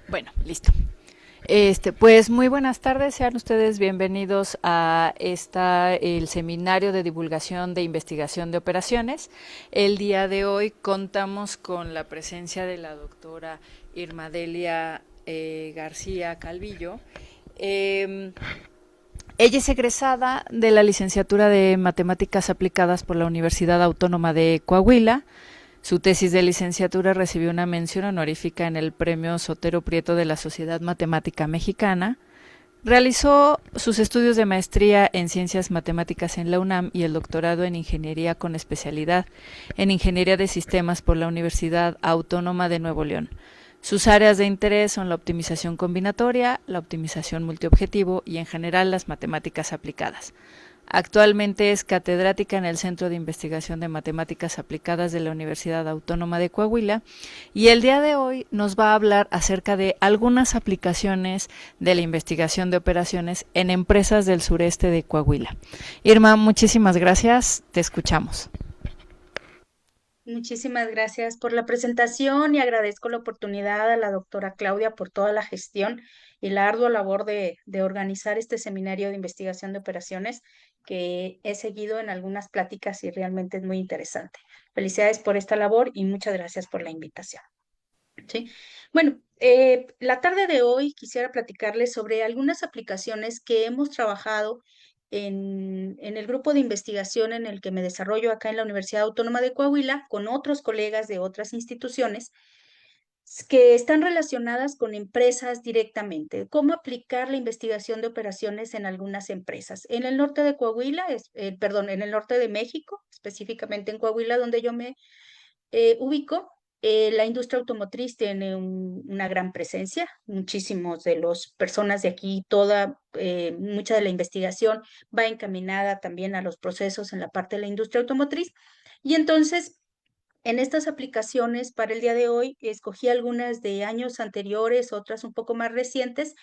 Bueno, listo. Pues muy buenas tardes, sean ustedes bienvenidos a el seminario de divulgación de investigación de operaciones. El día de hoy contamos con la presencia de la doctora Irma Delia García Calvillo. Eh, Ella es egresada de la licenciatura de Matemáticas Aplicadas por la Universidad Autónoma de Coahuila. Su tesis de licenciatura recibió una mención honorífica en el Premio Sotero Prieto de la Sociedad Matemática Mexicana. Realizó sus estudios de maestría en Ciencias Matemáticas en la UNAM y el doctorado en Ingeniería con especialidad en Ingeniería de Sistemas por la Universidad Autónoma de Nuevo León. Sus áreas de interés son la optimización combinatoria, la optimización multiobjetivo y en general las matemáticas aplicadas. Actualmente es catedrática en el Centro de Investigación de Matemáticas Aplicadas de la Universidad Autónoma de Coahuila y el día de hoy nos va a hablar acerca de algunas aplicaciones de la investigación de operaciones en empresas del sureste de Coahuila. Irma, muchísimas gracias, te escuchamos. Muchísimas gracias por la presentación y agradezco la oportunidad a la doctora Claudia por toda la gestión y la ardua labor de organizar este seminario de investigación de operaciones que he seguido en algunas pláticas y realmente es muy interesante. Felicidades por esta labor y muchas gracias por la invitación. ¿Sí? Bueno, la tarde de hoy quisiera platicarles sobre algunas aplicaciones que hemos trabajado en el grupo de investigación en el que me desarrollo acá en la Universidad Autónoma de Coahuila con otros colegas de otras instituciones que están relacionadas con empresas directamente. Cómo aplicar la investigación de operaciones en algunas empresas. En el norte de Coahuila, perdón, en el norte de México, específicamente en Coahuila, donde yo me ubico. La industria automotriz tiene una gran presencia, muchísimos de las personas de aquí, mucha de la investigación va encaminada también a los procesos en la parte de la industria automotriz. Y entonces, en estas aplicaciones para el día de hoy, escogí algunas de años anteriores, otras un poco más recientes,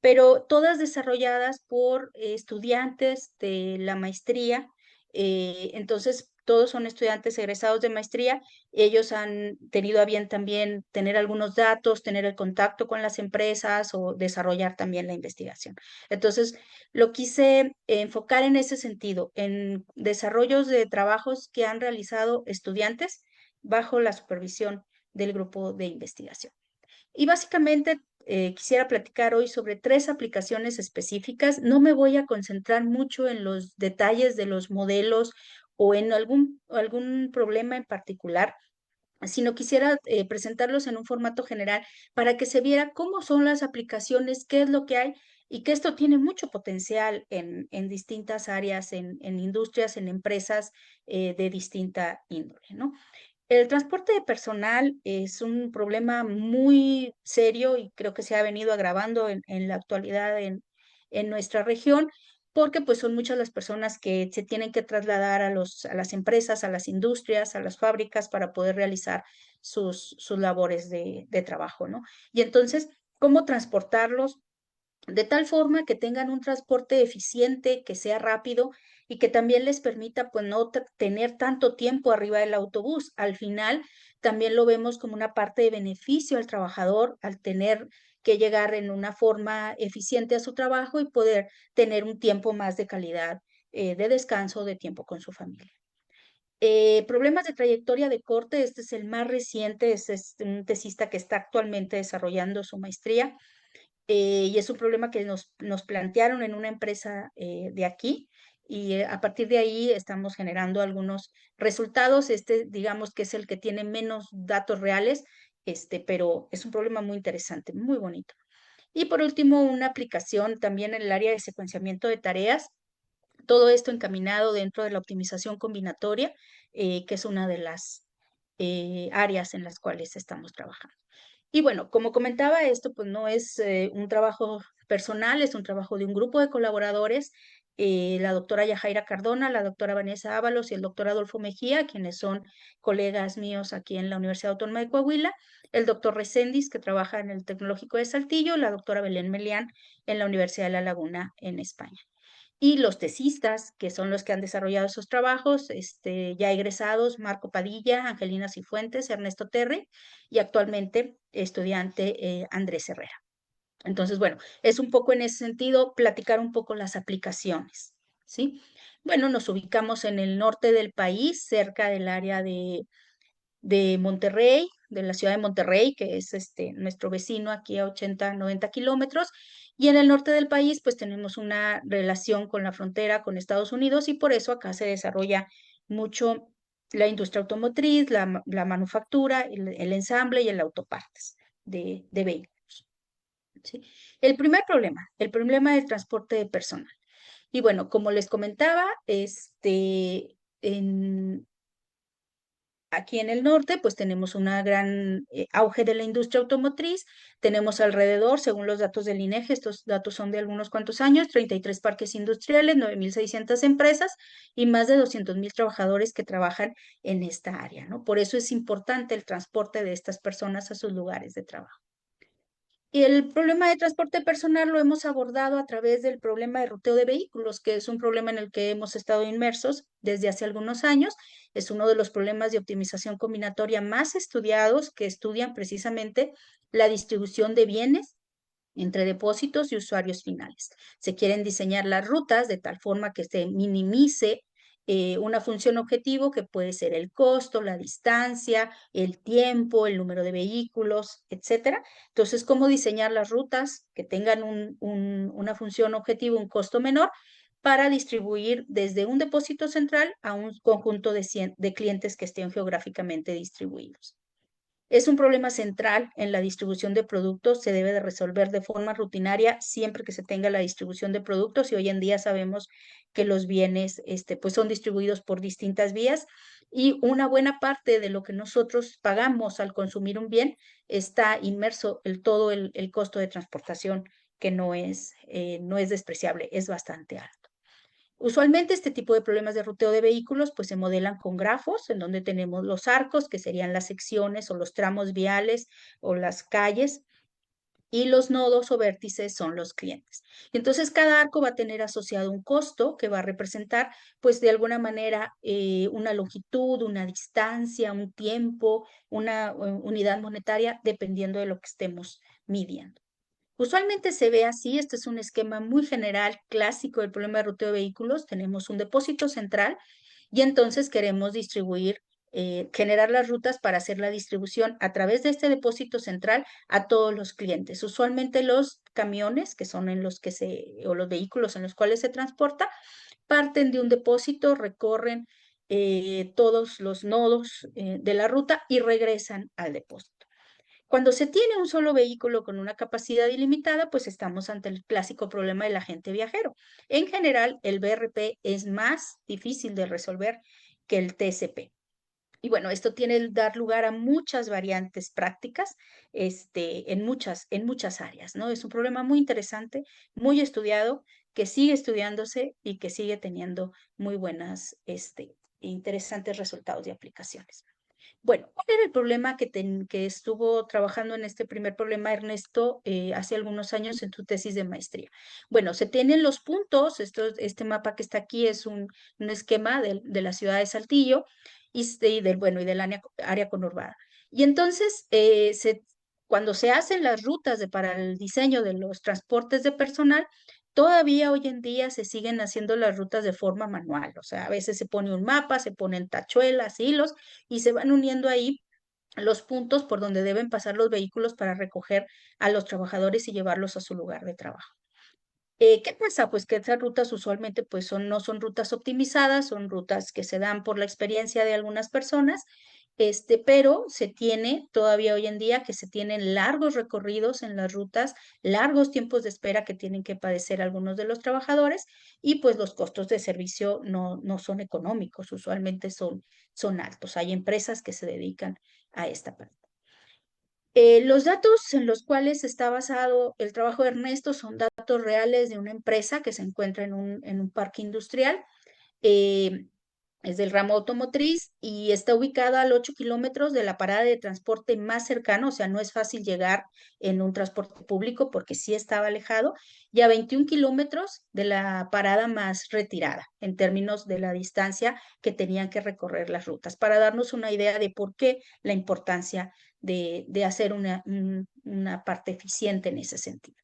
pero todas desarrolladas por estudiantes de la maestría. Entonces, todos son estudiantes egresados de maestría. Ellos han tenido a bien también tener algunos datos, tener el contacto con las empresas o desarrollar también la investigación. Entonces, lo quise enfocar en ese sentido, en desarrollos de trabajos que han realizado estudiantes bajo la supervisión del grupo de investigación. Y básicamente quisiera platicar hoy sobre tres aplicaciones específicas. No me voy a concentrar mucho en los detalles de los modelos o en algún problema en particular, sino quisiera presentarlos en un formato general para que se viera cómo son las aplicaciones, qué es lo que hay y que esto tiene mucho potencial en distintas áreas, en industrias, en empresas de distinta índole, ¿no? El transporte de personal es un problema muy serio y creo que se ha venido agravando en la actualidad en nuestra región, porque pues son muchas las personas que se tienen que trasladar a las empresas, a las industrias, a las fábricas para poder realizar sus labores de trabajo, ¿no? Y entonces, ¿cómo transportarlos de tal forma que tengan un transporte eficiente, que sea rápido y que también les permita pues no tener tanto tiempo arriba del autobús? Al final también lo vemos como una parte de beneficio al trabajador al tener que llegar en una forma eficiente a su trabajo y poder tener un tiempo más de calidad de descanso, de tiempo con su familia. Problemas de trayectoria de corte, este es el más reciente, es un tesista que está actualmente desarrollando su maestría y es un problema que nos plantearon en una empresa de aquí y a partir de ahí estamos generando algunos resultados. Este, digamos que es el que tiene menos datos reales, pero es un problema muy interesante, muy bonito. Y por último, una aplicación también en el área de secuenciamiento de tareas. Todo esto encaminado dentro de la optimización combinatoria, que es una de las áreas en las cuales estamos trabajando. Y bueno, como comentaba, esto pues no es un trabajo personal, es un trabajo de un grupo de colaboradores, la doctora Yajaira Cardona, la doctora Vanessa Ábalos y el doctor Adolfo Mejía, quienes son colegas míos aquí en la Universidad Autónoma de Coahuila, el doctor Recendis, que trabaja en el Tecnológico de Saltillo, la doctora Belén Melián en la Universidad de La Laguna en España. y los tesistas, que son los que han desarrollado esos trabajos, ya egresados, Marco Padilla, Angelina Cifuentes, Ernesto Terry, y actualmente estudiante Andrés Herrera. Entonces, bueno, es un poco en ese sentido platicar un poco las aplicaciones, ¿sí? Bueno, nos ubicamos en el norte del país, cerca del área de Monterrey, de la ciudad de Monterrey, que es nuestro vecino aquí a 80, 90 kilómetros. Y en el norte del país, pues tenemos una relación con la frontera con Estados Unidos y por eso acá se desarrolla mucho la industria automotriz, la manufactura, el ensamble y el autopartes de vehículos. ¿Sí? El problema del transporte de personal. Y bueno, como les comentaba, en, aquí en el norte, pues tenemos una gran auge de la industria automotriz. Tenemos alrededor, según los datos del INEGI, estos datos son de algunos cuantos años, 33 parques industriales, 9.600 empresas y más de 200.000 trabajadores que trabajan en esta área, ¿no? Por eso es importante el transporte de estas personas a sus lugares de trabajo. Y el problema de transporte personal lo hemos abordado a través del problema de ruteo de vehículos, que es un problema en el que hemos estado inmersos desde hace algunos años. Es uno de los problemas de optimización combinatoria más estudiados que estudian precisamente la distribución de bienes entre depósitos y usuarios finales. Se quieren diseñar las rutas de tal forma que se minimice una función objetivo que puede ser el costo, la distancia, el tiempo, el número de vehículos, etcétera. Entonces, ¿cómo diseñar las rutas que tengan una función objetivo, un costo menor, para distribuir desde un depósito central a un conjunto de clientes que estén geográficamente distribuidos? Es un problema central en la distribución de productos, se debe de resolver de forma rutinaria siempre que se tenga la distribución de productos y hoy en día sabemos que los bienes pues son distribuidos por distintas vías y una buena parte de lo que nosotros pagamos al consumir un bien está inmerso todo el costo de transportación que no es despreciable, es bastante alto. Usualmente este tipo de problemas de ruteo de vehículos pues se modelan con grafos en donde tenemos los arcos, que serían las secciones o los tramos viales o las calles, y los nodos o vértices son los clientes. Entonces cada arco va a tener asociado un costo que va a representar pues de alguna manera una longitud, una distancia, un tiempo, una unidad monetaria, dependiendo de lo que estemos midiendo. Usualmente se ve así, este es un esquema muy general, clásico del problema de ruteo de vehículos. Tenemos un depósito central y entonces queremos distribuir, generar las rutas para hacer la distribución a través de este depósito central a todos los clientes. Usualmente los camiones, que son en los que o los vehículos en los cuales se transporta, parten de un depósito, recorren todos los nodos de la ruta y regresan al depósito. Cuando se tiene un solo vehículo con una capacidad ilimitada, pues estamos ante el clásico problema del agente viajero. En general, el BRP es más difícil de resolver que el TCP. Y bueno, esto tiene que dar lugar a muchas variantes prácticas, en muchas áreas, ¿no? Es un problema muy interesante, muy estudiado, que sigue estudiándose y que sigue teniendo muy buenas, interesantes resultados y aplicaciones. Bueno, ¿cuál era el problema que estuvo trabajando en este primer problema Ernesto hace algunos años en tu tesis de maestría? Bueno, se tienen los puntos, este mapa que está aquí es un esquema de la ciudad de Saltillo y del área conurbada. Y entonces, cuando se hacen las rutas para el diseño de los transportes de personal, todavía hoy en día se siguen haciendo las rutas de forma manual, o sea, a veces se pone un mapa, se ponen tachuelas, hilos, y se van uniendo ahí los puntos por donde deben pasar los vehículos para recoger a los trabajadores y llevarlos a su lugar de trabajo. ¿Qué pasa? Pues que estas rutas usualmente pues no son rutas optimizadas, son rutas que se dan por la experiencia de algunas personas, pero se tiene todavía hoy en día que se tienen largos recorridos en las rutas, largos tiempos de espera que tienen que padecer algunos de los trabajadores y pues los costos de servicio no son económicos, usualmente son altos. Hay empresas que se dedican a esta parte. Los datos en los cuales está basado el trabajo de Ernesto son datos reales de una empresa que se encuentra en un parque industrial. Eh, es del ramo automotriz y está ubicada a 8 kilómetros de la parada de transporte más cercana, o sea, no es fácil llegar en un transporte público porque sí estaba alejado, y a 21 kilómetros de la parada más retirada en términos de la distancia que tenían que recorrer las rutas, para darnos una idea de por qué la importancia de hacer una parte eficiente en ese sentido.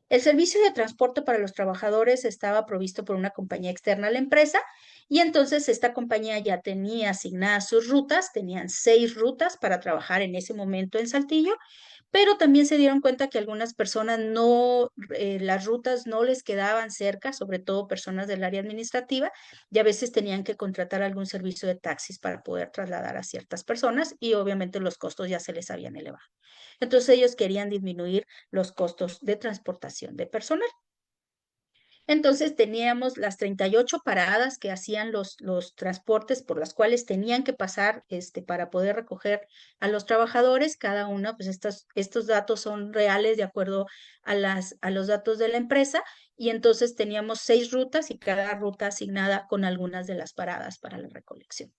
El servicio de transporte para los trabajadores estaba provisto por una compañía externa a la empresa y entonces esta compañía ya tenía asignadas sus rutas, tenían 6 rutas para trabajar en ese momento en Saltillo, pero también se dieron cuenta que algunas personas no, las rutas no les quedaban cerca, sobre todo personas del área administrativa, y a veces tenían que contratar algún servicio de taxis para poder trasladar a ciertas personas y obviamente los costos ya se les habían elevado. Entonces ellos querían disminuir los costos de transportación de personal. Entonces teníamos las 38 paradas que hacían los transportes por las cuales tenían que pasar para poder recoger a los trabajadores. Cada una, pues estos datos son reales de acuerdo a los datos de la empresa. Y entonces teníamos 6 rutas y cada ruta asignada con algunas de las paradas para la recolección.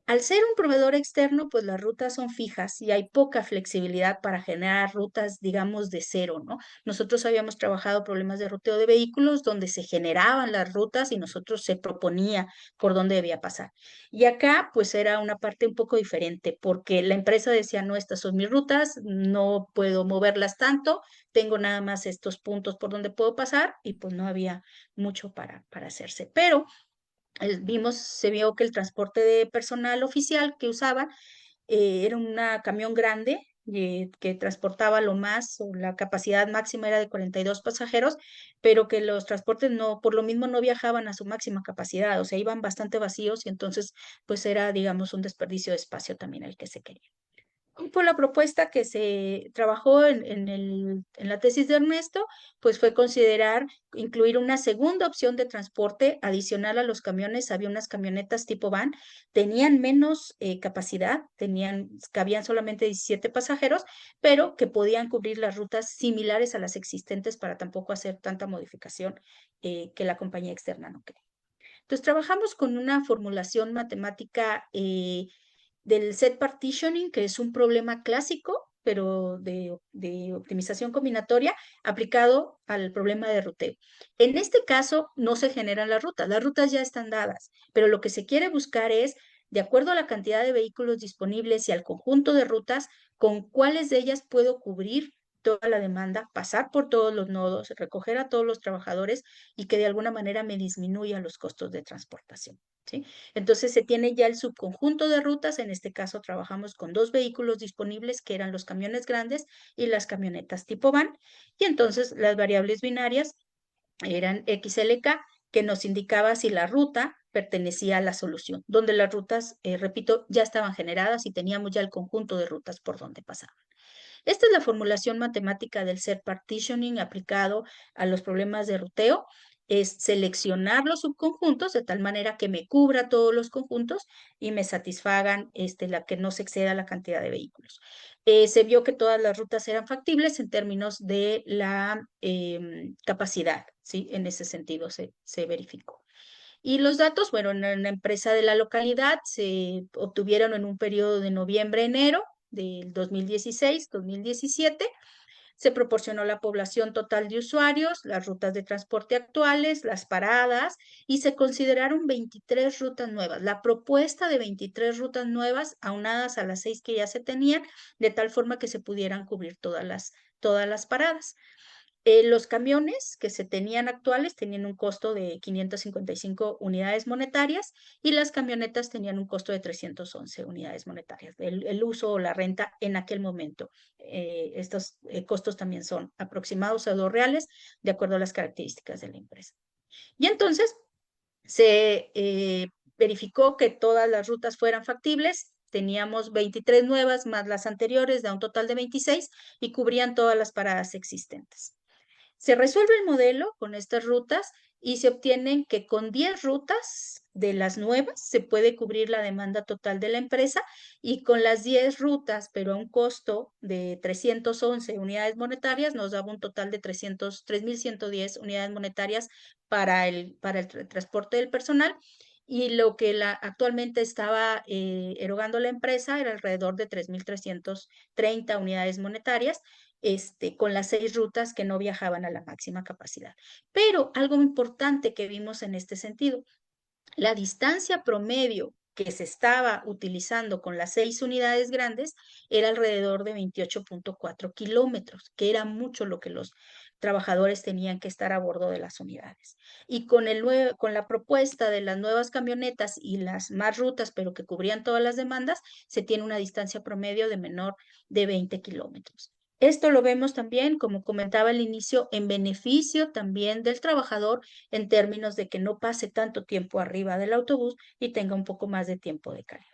Al ser un proveedor externo, pues las rutas son fijas y hay poca flexibilidad para generar rutas, digamos, de cero, ¿no? Nosotros habíamos trabajado problemas de ruteo de vehículos donde se generaban las rutas y nosotros se proponía por dónde debía pasar. Y acá, pues era una parte un poco diferente porque la empresa decía, no, estas son mis rutas, no puedo moverlas tanto, tengo nada más estos puntos por donde puedo pasar y pues no había mucho para hacerse. Pero se vio que el transporte de personal oficial que usaban era un camión grande que transportaba lo más, o la capacidad máxima era de 42 pasajeros, pero que los transportes no, por lo mismo no viajaban a su máxima capacidad, o sea, iban bastante vacíos y entonces pues era, digamos, un desperdicio de espacio también el que se quería. Por la propuesta que se trabajó en la tesis de Ernesto, pues fue considerar incluir una segunda opción de transporte adicional a los camiones. Había unas camionetas tipo van, tenían menos capacidad, cabían solamente 17 pasajeros, pero que podían cubrir las rutas similares a las existentes para tampoco hacer tanta modificación que la compañía externa no quería. Entonces, trabajamos con una formulación matemática del set partitioning, que es un problema clásico, pero de optimización combinatoria aplicado al problema de ruteo. En este caso, no se generan las rutas ya están dadas, pero lo que se quiere buscar es, de acuerdo a la cantidad de vehículos disponibles y al conjunto de rutas, con cuáles de ellas puedo cubrir toda la demanda, pasar por todos los nodos, recoger a todos los trabajadores y que de alguna manera me disminuya los costos de transportación. ¿Sí? Entonces se tiene ya el subconjunto de rutas, en este caso trabajamos con 2 vehículos disponibles que eran los camiones grandes y las camionetas tipo van, y entonces las variables binarias eran XLK, que nos indicaba si la ruta pertenecía a la solución, donde las rutas, repito, ya estaban generadas y teníamos ya el conjunto de rutas por donde pasaban. Esta es la formulación matemática del set partitioning aplicado a los problemas de ruteo. Es seleccionar los subconjuntos de tal manera que me cubra todos los conjuntos y me satisfagan la que no se exceda la cantidad de vehículos. Se vio que todas las rutas eran factibles en términos de la capacidad, ¿sí? En ese sentido se verificó. Y los datos, bueno, en la empresa de la localidad se obtuvieron en un periodo de noviembre-enero del 2016-2017. Se proporcionó la población total de usuarios, las rutas de transporte actuales, las paradas y se consideraron 23 rutas nuevas. La propuesta de 23 rutas nuevas aunadas a las 6 que ya se tenían, de tal forma que se pudieran cubrir todas las paradas. Los camiones que se tenían actuales tenían un costo de 555 unidades monetarias y las camionetas tenían un costo de 311 unidades monetarias. El uso o la renta en aquel momento. Estos costos también son aproximados a dos reales de acuerdo a las características de la empresa. Y entonces se verificó que todas las rutas fueran factibles. Teníamos 23 nuevas más las anteriores, da un total de 26 y cubrían todas las paradas existentes. Se resuelve el modelo con estas rutas y se obtienen que con 10 rutas de las nuevas se puede cubrir la demanda total de la empresa y con las 10 rutas, pero a un costo de 311 unidades monetarias, nos daba un total de 3.110 unidades monetarias para el transporte del personal y lo que actualmente estaba erogando la empresa era alrededor de 3.330 unidades monetarias, con las 6 rutas que no viajaban a la máxima capacidad. Pero algo importante que vimos en este sentido, la distancia promedio que se estaba utilizando con las 6 unidades grandes era alrededor de 28.4 kilómetros, que era mucho lo que los trabajadores tenían que estar a bordo de las unidades. Y con la propuesta de las nuevas camionetas y las más rutas, pero que cubrían todas las demandas, se tiene una distancia promedio de menor de 20 kilómetros. Esto lo vemos también, como comentaba al inicio, en beneficio también del trabajador en términos de que no pase tanto tiempo arriba del autobús y tenga un poco más de tiempo de calidad.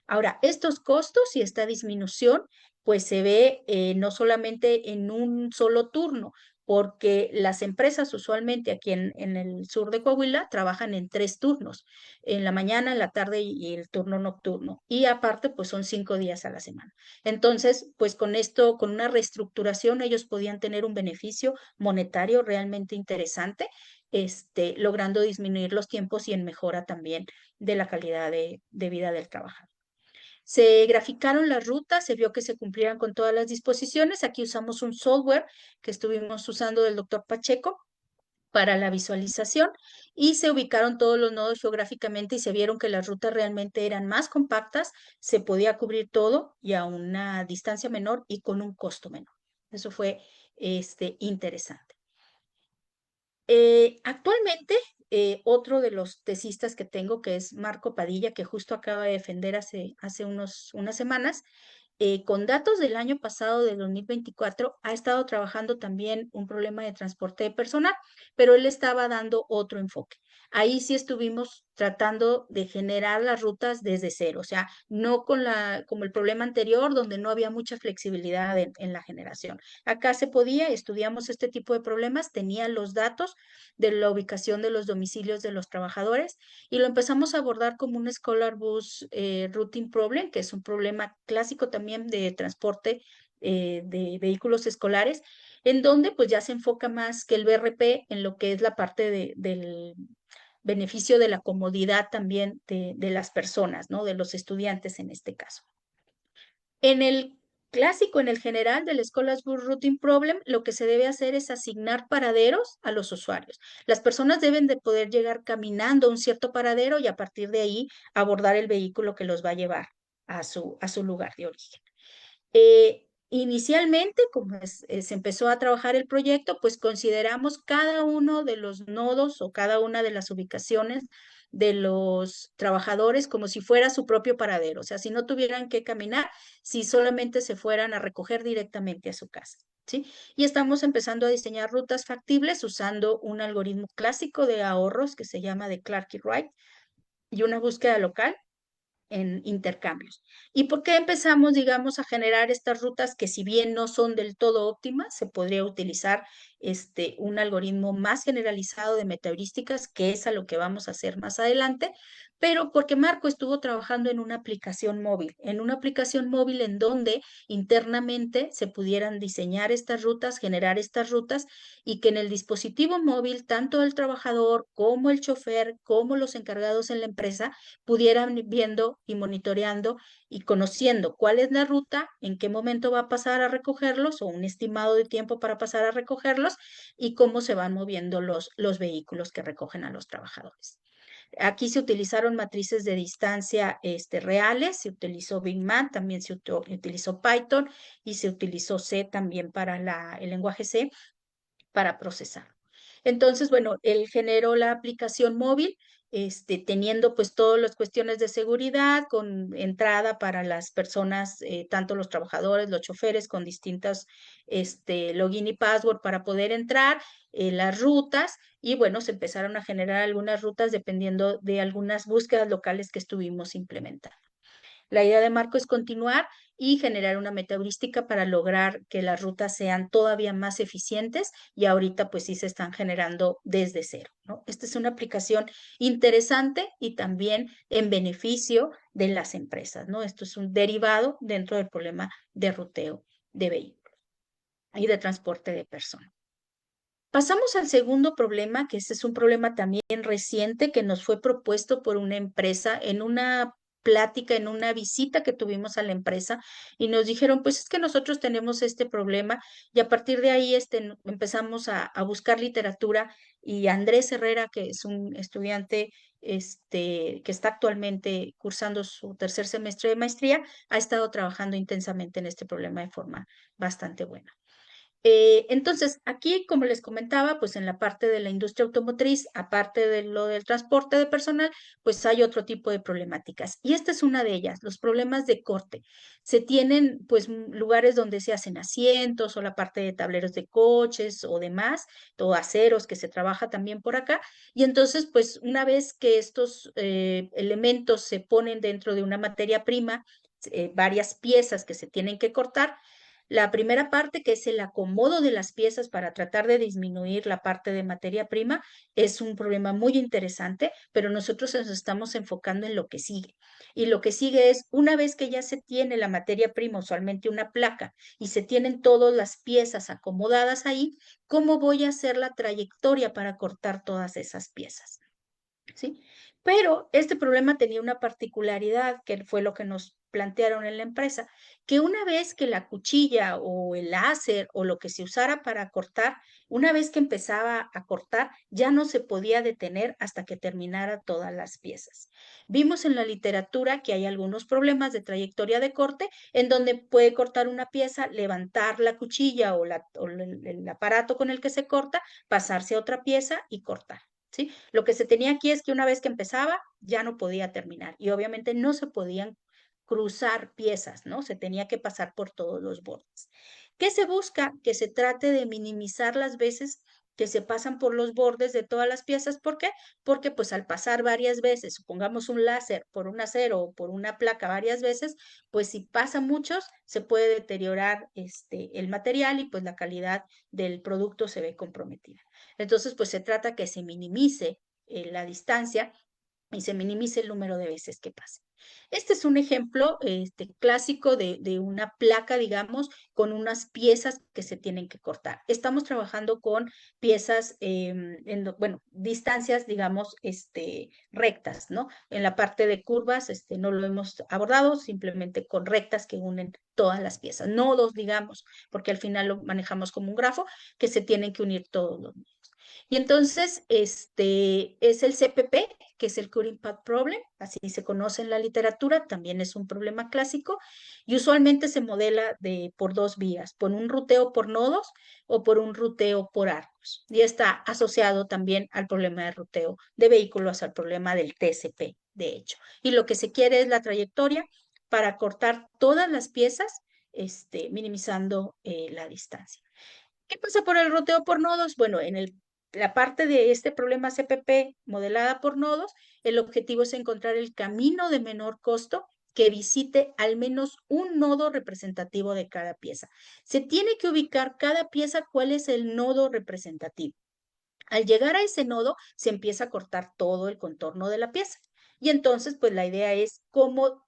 Ahora, estos costos y esta disminución, pues se ve no solamente en un solo turno, porque las empresas usualmente aquí en el sur de Coahuila trabajan en 3 turnos, en la mañana, en la tarde y el turno nocturno. Y aparte, pues son 5 días a la semana. Entonces, pues con esto, con una reestructuración, ellos podían tener un beneficio monetario realmente interesante, logrando disminuir los tiempos y en mejora también de la calidad de vida del trabajador. Se graficaron las rutas, se vio que se cumplían con todas las disposiciones. Aquí usamos un software que estuvimos usando del doctor Pacheco para la visualización y se ubicaron todos los nodos geográficamente y se vieron que las rutas realmente eran más compactas, se podía cubrir todo y a una distancia menor y con un costo menor. Eso fue interesante. Actualmente, otro de los tesistas que tengo, que es Marco Padilla, que justo acaba de defender hace unas semanas, con datos del año pasado, de 2024, ha estado trabajando también un problema de transporte de personal, pero él estaba dando otro enfoque. Ahí sí estuvimos tratando de generar las rutas desde cero, o sea, no como el problema anterior, donde no había mucha flexibilidad en la generación. Acá se podía, estudiamos este tipo de problemas, tenía los datos de la ubicación de los domicilios de los trabajadores y lo empezamos a abordar como un Scholar Bus Routing Problem, que es un problema clásico también de transporte de vehículos escolares, en donde pues ya se enfoca más que el BRP en lo que es la parte del beneficio de la comodidad también de las personas, ¿no? De los estudiantes en este caso. En el clásico, en el general del Scholars Bus Routing Problem, lo que se debe hacer es asignar paraderos a los usuarios. Las personas deben de poder llegar caminando a un cierto paradero y a partir de ahí abordar el vehículo que los va a llevar a su lugar de origen. Inicialmente, como se empezó a trabajar el proyecto, pues consideramos cada uno de los nodos o cada una de las ubicaciones de los trabajadores como si fuera su propio paradero, o sea, si no tuvieran que caminar, si solamente se fueran a recoger directamente a su casa, ¿sí? Y estamos empezando a diseñar rutas factibles usando un algoritmo clásico de ahorros que se llama de Clark y Wright y una búsqueda local en intercambios. ¿Y por qué empezamos, digamos, a generar estas rutas que si bien no son del todo óptimas, se podría utilizar un algoritmo más generalizado de metaheurísticas, que es a lo que vamos a hacer más adelante? Pero porque Marco estuvo trabajando en una aplicación móvil en donde internamente se pudieran diseñar estas rutas, generar estas rutas y que en el dispositivo móvil, tanto el trabajador como el chofer, como los encargados en la empresa, pudieran viendo y monitoreando y conociendo cuál es la ruta, en qué momento va a pasar a recogerlos o un estimado de tiempo para pasar a recogerlos y cómo se van moviendo los vehículos que recogen a los trabajadores. Aquí se utilizaron matrices de distancia reales, se utilizó Big Man, también se utilizó Python y se utilizó C también para el lenguaje C para procesar. Entonces, bueno, él generó la aplicación móvil, teniendo pues todas las cuestiones de seguridad, con entrada para las personas, tanto los trabajadores, los choferes, con distintas login y password para poder entrar, las rutas, y bueno, se empezaron a generar algunas rutas dependiendo de algunas búsquedas locales que estuvimos implementando. La idea de Marco es continuar y generar una meta heurística para lograr que las rutas sean todavía más eficientes y ahorita pues sí se están generando desde cero, ¿no? Esta es una aplicación interesante y también en beneficio de las empresas, ¿no? Esto es un derivado dentro del problema de ruteo de vehículos y de transporte de personas. Pasamos al segundo problema, que ese es un problema también reciente que nos fue propuesto por una empresa en una plática, en una visita que tuvimos a la empresa y nos dijeron, pues es que nosotros tenemos este problema y a partir de ahí empezamos a buscar literatura y Andrés Herrera, que es un estudiante que está actualmente cursando su tercer semestre de maestría, ha estado trabajando intensamente en este problema de forma bastante buena. Entonces, aquí, como les comentaba, pues en la parte de la industria automotriz, aparte de lo del transporte de personal, pues hay otro tipo de problemáticas. Y esta es una de ellas, los problemas de corte. Se tienen, pues, lugares donde se hacen asientos o la parte de tableros de coches o demás, o aceros que se trabaja también por acá. Y entonces, pues, una vez que estos elementos se ponen dentro de una materia prima, varias piezas que se tienen que cortar, la primera parte, que es el acomodo de las piezas para tratar de disminuir la parte de materia prima, es un problema muy interesante, pero nosotros nos estamos enfocando en lo que sigue. Y lo que sigue es, una vez que ya se tiene la materia prima, usualmente una placa, y se tienen todas las piezas acomodadas ahí, ¿cómo voy a hacer la trayectoria para cortar todas esas piezas? ¿Sí? Pero este problema tenía una particularidad, que fue lo que nos plantearon en la empresa, que una vez que la cuchilla o el láser o lo que se usara para cortar, una vez que empezaba a cortar, ya no se podía detener hasta que terminara todas las piezas. Vimos en la literatura que hay algunos problemas de trayectoria de corte en donde puede cortar una pieza, levantar la cuchilla o el aparato con el que se corta, pasarse a otra pieza y cortar. ¿Sí? Lo que se tenía aquí es que una vez que empezaba, ya no podía terminar y obviamente no se podían cruzar piezas, ¿no? Se tenía que pasar por todos los bordes. ¿Qué se busca? Que se trate de minimizar las veces que se pasan por los bordes de todas las piezas. ¿Por qué? Porque pues al pasar varias veces, supongamos un láser por un acero o por una placa varias veces, pues si pasa muchos, se puede deteriorar el material y pues la calidad del producto se ve comprometida. Entonces, pues se trata que se minimice la distancia y se minimice el número de veces que pase. Este es un ejemplo clásico de una placa, digamos, con unas piezas que se tienen que cortar. Estamos trabajando con piezas, bueno, distancias, digamos, rectas, ¿no? En la parte de curvas, no lo hemos abordado, simplemente con rectas que unen todas las piezas, nodos, digamos, porque al final lo manejamos como un grafo que se tienen que unir todos los nodos. Y entonces, es el CPP, que es el Cutting Path Problem, así se conoce en la literatura, también es un problema clásico, y usualmente se modela por dos vías, por un ruteo por nodos o por un ruteo por arcos. Y está asociado también al problema de ruteo de vehículos, al problema del TCP, de hecho. Y lo que se quiere es la trayectoria para cortar todas las piezas, minimizando la distancia. ¿Qué pasa por el ruteo por nodos? Bueno, la parte de este problema CPP modelada por nodos, el objetivo es encontrar el camino de menor costo que visite al menos un nodo representativo de cada pieza. Se tiene que ubicar cada pieza cuál es el nodo representativo. Al llegar a ese nodo, se empieza a cortar todo el contorno de la pieza. Y entonces, pues la idea es cómo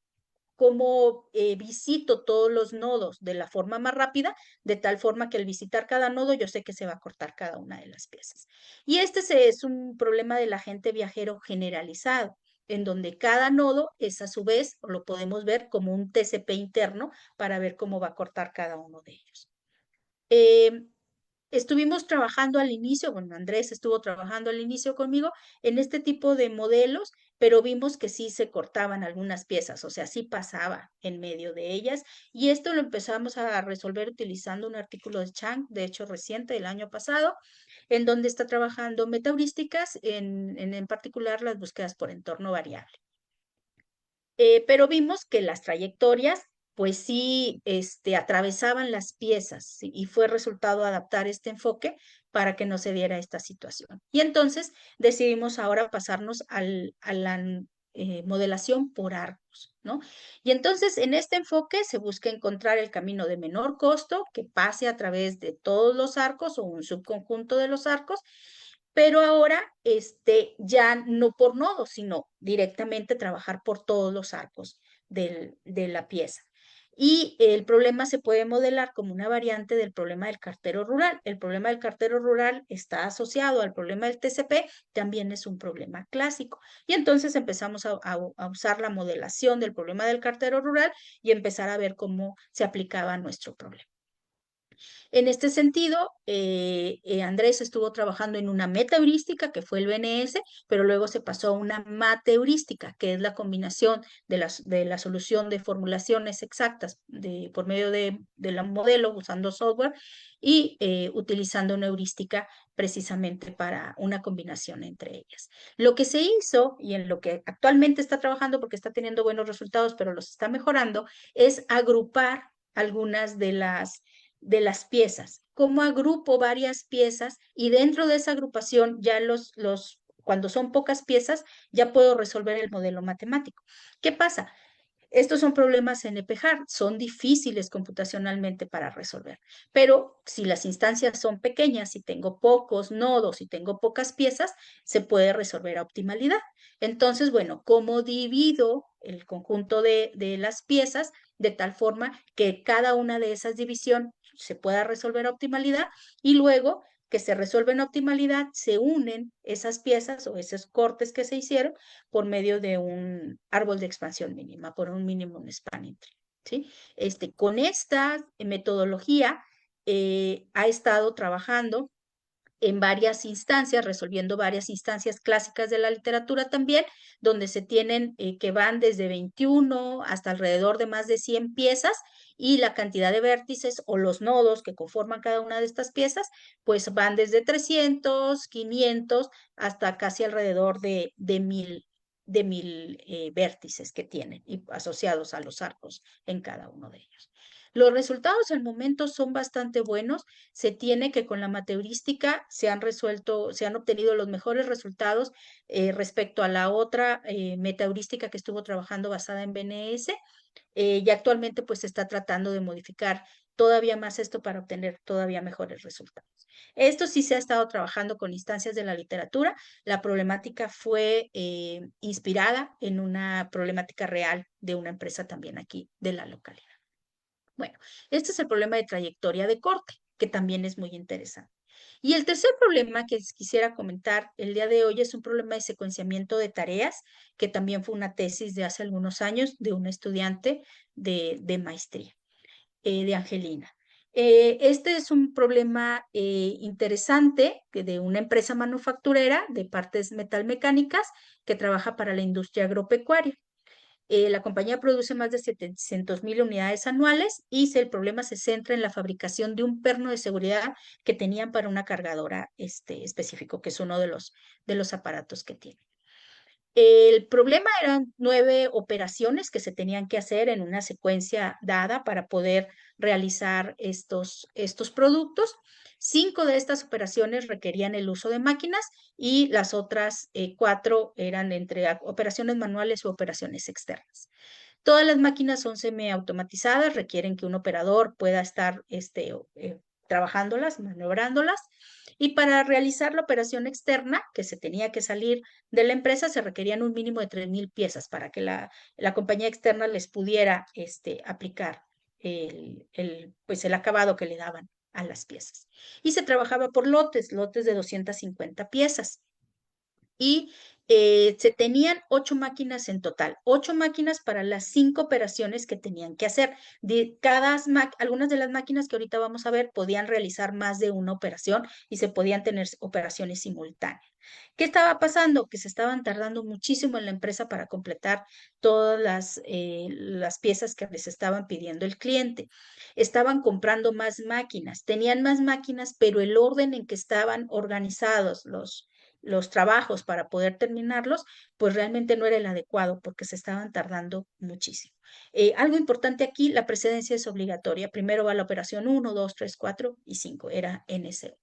visito todos los nodos de la forma más rápida, de tal forma que al visitar cada nodo yo sé que se va a cortar cada una de las piezas. Y es un problema del agente viajero generalizado, en donde cada nodo es a su vez, o lo podemos ver como un TCP interno para ver cómo va a cortar cada uno de ellos. Eh, Estuvimos trabajando al inicio, bueno, Andrés estuvo trabajando al inicio conmigo en este tipo de modelos, pero vimos que sí se cortaban algunas piezas, o sea, sí pasaba en medio de ellas. Y esto lo empezamos a resolver utilizando un artículo de Chang, de hecho reciente, del año pasado, en donde está trabajando metaheurísticas, en particular las búsquedas por entorno variable. Pero vimos que las trayectorias, pues sí, atravesaban las piezas, ¿sí? Y fue resultado adaptar este enfoque para que no se diera esta situación. Y entonces decidimos ahora pasarnos a la modelación por arcos, ¿no? Y entonces en este enfoque se busca encontrar el camino de menor costo que pase a través de todos los arcos o un subconjunto de los arcos, pero ahora ya no por nodos, sino directamente trabajar por todos los arcos de la pieza. Y el problema se puede modelar como una variante del problema del cartero rural. El problema del cartero rural está asociado al problema del TCP, también es un problema clásico. Y entonces empezamos a usar la modelación del problema del cartero rural y empezar a ver cómo se aplicaba a nuestro problema. En este sentido, Andrés estuvo trabajando en una metaheurística que fue el BNS, pero luego se pasó a una mateheurística, que es la combinación de la solución de formulaciones exactas por medio de la modelo usando software y utilizando una heurística precisamente para una combinación entre ellas. Lo que se hizo y en lo que actualmente está trabajando, porque está teniendo buenos resultados, pero los está mejorando, es agrupar algunas de las piezas, cómo agrupo varias piezas y dentro de esa agrupación ya cuando son pocas piezas, ya puedo resolver el modelo matemático. ¿Qué pasa? Estos son problemas NP-hard, son difíciles computacionalmente para resolver, pero si las instancias son pequeñas, si tengo pocos nodos, si tengo pocas piezas, se puede resolver a optimalidad. Entonces, bueno, ¿cómo divido el conjunto de las piezas de tal forma que cada una de esas divisiones se pueda resolver a optimalidad y luego que se resuelven a optimalidad, se unen esas piezas o esos cortes que se hicieron por medio de un árbol de expansión mínima, por un minimum spanning tree, ¿sí? Con esta metodología ha estado trabajando en varias instancias, resolviendo varias instancias clásicas de la literatura también, donde se tienen que van desde 21 hasta alrededor de más de 100 piezas y la cantidad de vértices o los nodos que conforman cada una de estas piezas, pues van desde 300, 500 hasta casi alrededor de mil vértices que tienen y asociados a los arcos en cada uno de ellos. Los resultados al momento son bastante buenos. Se tiene que con la mateurística se han resuelto, se han obtenido los mejores resultados respecto a la otra metaheurística que estuvo trabajando basada en BNS y actualmente pues se está tratando de modificar todavía más esto para obtener todavía mejores resultados. Esto sí se ha estado trabajando con instancias de la literatura. La problemática fue inspirada en una problemática real de una empresa también aquí de la localidad. Bueno, este es el problema de trayectoria de corte, que también es muy interesante. Y el tercer problema que quisiera comentar el día de hoy es un problema de secuenciamiento de tareas, que también fue una tesis de hace algunos años de una estudiante de maestría, de Angelina. Este es un problema interesante de una empresa manufacturera de partes metalmecánicas que trabaja para la industria agropecuaria. La compañía produce más de 700,000 unidades anuales y el problema se centra en la fabricación de un perno de seguridad que tenían para una cargadora específico, que es uno de los aparatos que tiene. El problema eran 9 operaciones que se tenían que hacer en una secuencia dada para poder realizar estos productos. 5 de estas operaciones requerían el uso de máquinas y las otras 4 eran entre operaciones manuales u operaciones externas. Todas las máquinas son semiautomatizadas, requieren que un operador pueda estar trabajándolas, maniobrándolas. Y para realizar la operación externa, que se tenía que salir de la empresa, se requerían un mínimo de 3,000 piezas para que la compañía externa les pudiera aplicar pues el acabado que le daban a las piezas. Y se trabajaba por lotes de 250 piezas y se tenían 8 máquinas en total, 8 máquinas para las 5 operaciones que tenían que hacer. Algunas de las máquinas que ahorita vamos a ver podían realizar más de una operación y se podían tener operaciones simultáneas. ¿Qué estaba pasando? Que se estaban tardando muchísimo en la empresa para completar todas las piezas que les estaban pidiendo el cliente. Estaban comprando más máquinas, tenían más máquinas, pero el orden en que estaban organizados los trabajos para poder terminarlos, pues realmente no era el adecuado porque se estaban tardando muchísimo. Algo importante aquí, la precedencia es obligatoria. Primero va la operación 1, 2, 3, 4 y 5. Era en ese orden.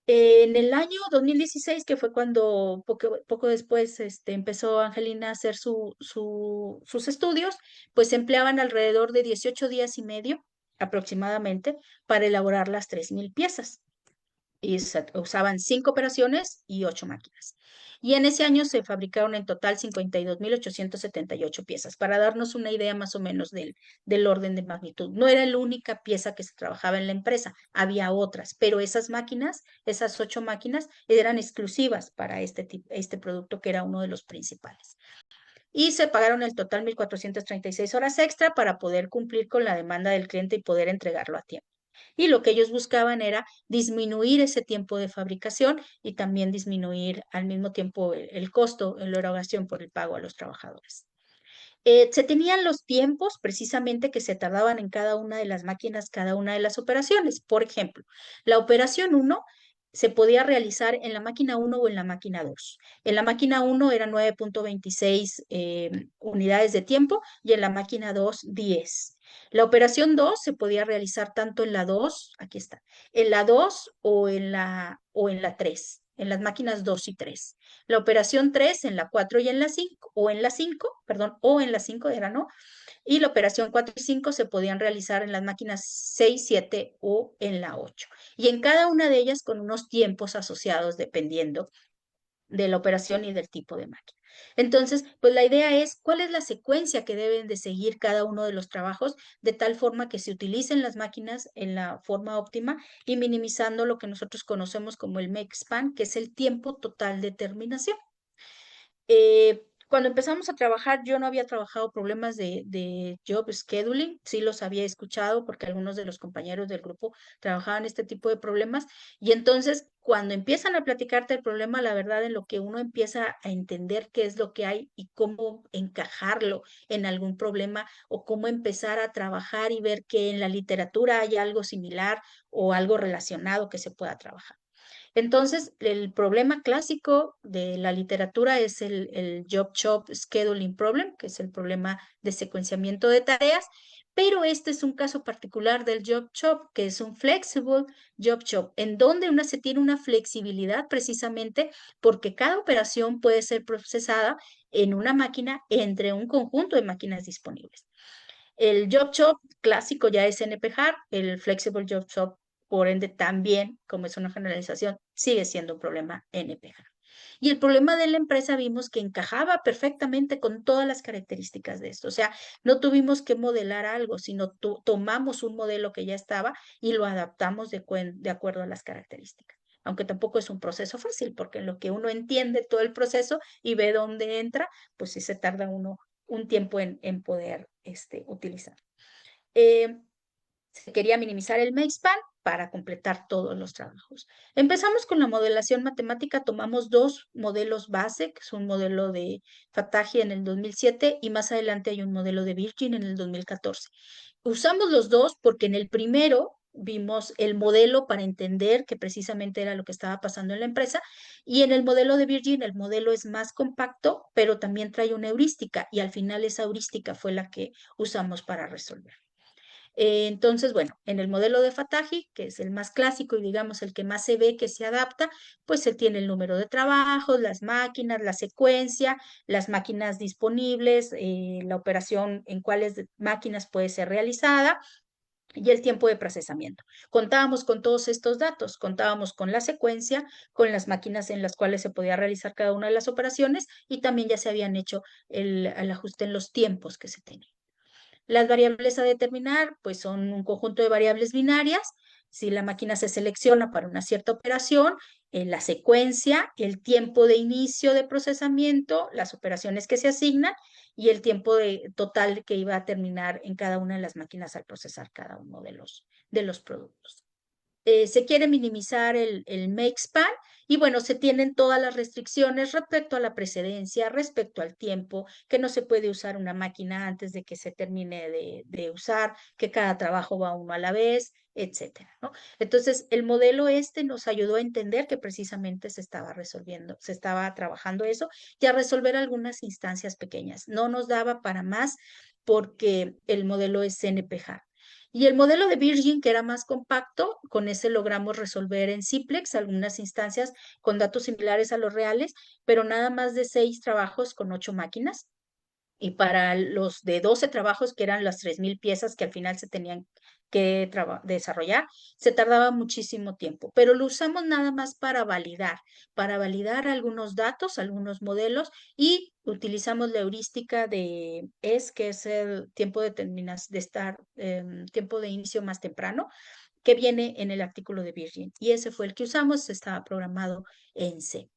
En el año 2016, que fue cuando poco después empezó Angelina a hacer sus estudios, pues se empleaban alrededor de 18 días y medio aproximadamente para elaborar las 3,000 piezas. y usaban 5 operaciones y 8 máquinas. Y en ese año se fabricaron en total 52.878 piezas, para darnos una idea más o menos del orden de magnitud. No era la única pieza que se trabajaba en la empresa, había otras, pero esas máquinas, esas 8 máquinas, eran exclusivas para este producto que era uno de los principales. Y se pagaron el total 1.436 horas extra para poder cumplir con la demanda del cliente y poder entregarlo a tiempo. Y lo que ellos buscaban era disminuir ese tiempo de fabricación y también disminuir al mismo tiempo el costo en la erogación por el pago a los trabajadores. Se tenían los tiempos precisamente que se tardaban en cada una de las máquinas, cada una de las operaciones. Por ejemplo, la operación uno se podía realizar en la máquina uno o en la máquina 2. En la máquina uno eran 9.26 unidades de tiempo y en la máquina 2 10. La operación 2 se podía realizar tanto en la 2, aquí está, en la 2 o en la 3, en las máquinas 2 y 3. La operación 3 en la 4 y en la 5, o en la 5, perdón, o en la 5 era, ¿no? Y la operación 4 y 5 se podían realizar en las máquinas 6, 7 o en la 8. Y en cada una de ellas con unos tiempos asociados dependiendo de la operación y del tipo de máquina. Entonces, pues la idea es cuál es la secuencia que deben de seguir cada uno de los trabajos de tal forma que se utilicen las máquinas en la forma óptima y minimizando lo que nosotros conocemos como el make span, que es el tiempo total de terminación. Cuando empezamos a trabajar, yo no había trabajado problemas de job scheduling, sí los había escuchado porque algunos de los compañeros del grupo trabajaban este tipo de problemas. Y entonces, cuando empiezan a platicarte el problema, la verdad en lo que uno empieza a entender qué es lo que hay y cómo encajarlo en algún problema o cómo empezar a trabajar y ver que en la literatura hay algo similar o algo relacionado que se pueda trabajar. Entonces, el problema clásico de la literatura es el Job Shop Scheduling Problem, que es el problema de secuenciamiento de tareas, pero este es un caso particular del Job Shop, que es un Flexible Job Shop, en donde se tiene una flexibilidad precisamente porque cada operación puede ser procesada en una máquina entre un conjunto de máquinas disponibles. El Job Shop clásico ya es NP-hard, el Flexible Job Shop, por ende, también, como es una generalización, sigue siendo un problema NP-hard. Y el problema de la empresa vimos que encajaba perfectamente con todas las características de esto. O sea, no tuvimos que modelar algo, sino tomamos un modelo que ya estaba y lo adaptamos de acuerdo a las características. Aunque tampoco es un proceso fácil, porque en lo que uno entiende todo el proceso y ve dónde entra, pues sí se tarda uno un tiempo en poder utilizar. Eh, Se quería minimizar el make span para completar todos los trabajos. Empezamos con la modelación matemática, tomamos dos modelos base, que es un modelo de Fatahi en el 2007 y más adelante hay un modelo de Virgin en el 2014. Usamos los dos porque en el primero vimos el modelo para entender que precisamente era lo que estaba pasando en la empresa y en el modelo de Virgin el modelo es más compacto, pero también trae una heurística y al final esa heurística fue la que usamos para resolver. Entonces, bueno, en el modelo de Fatahi, que es el más clásico y digamos el que más se ve que se adapta, pues se tiene el número de trabajos, las máquinas, la secuencia, las máquinas disponibles, la operación en cuáles máquinas puede ser realizada y el tiempo de procesamiento. Contábamos con todos estos datos, contábamos con la secuencia, con las máquinas en las cuales se podía realizar cada una de las operaciones y también ya se habían hecho el ajuste en los tiempos que se tenían. Las variables a determinar, pues son un conjunto de variables binarias. Si la máquina se selecciona para una cierta operación, la secuencia, el tiempo de inicio de procesamiento, las operaciones que se asignan y el tiempo total que iba a terminar en cada una de las máquinas al procesar cada uno de los productos. Se quiere minimizar el make span y bueno, se tienen todas las restricciones respecto a la precedencia, respecto al tiempo, que no se puede usar una máquina antes de que se termine de usar, que cada trabajo va uno a la vez, etcétera, ¿no? Entonces, el modelo nos ayudó a entender que precisamente se estaba resolviendo, se estaba trabajando eso y a resolver algunas instancias pequeñas. No nos daba para más porque el modelo es CNPJ. Y el modelo de Virgin, que era más compacto, con ese logramos resolver en Simplex algunas instancias con datos similares a los reales, pero nada más de 6 trabajos con 8 máquinas. Y para los de 12 trabajos, que eran las 3.000 piezas que al final se tenían desarrollar, se tardaba muchísimo tiempo, pero lo usamos nada más para validar algunos datos, algunos modelos y utilizamos la heurística de ES, que es el tiempo de tiempo de inicio más temprano, que viene en el artículo de Virgin. Y ese fue el que usamos, estaba programado en C.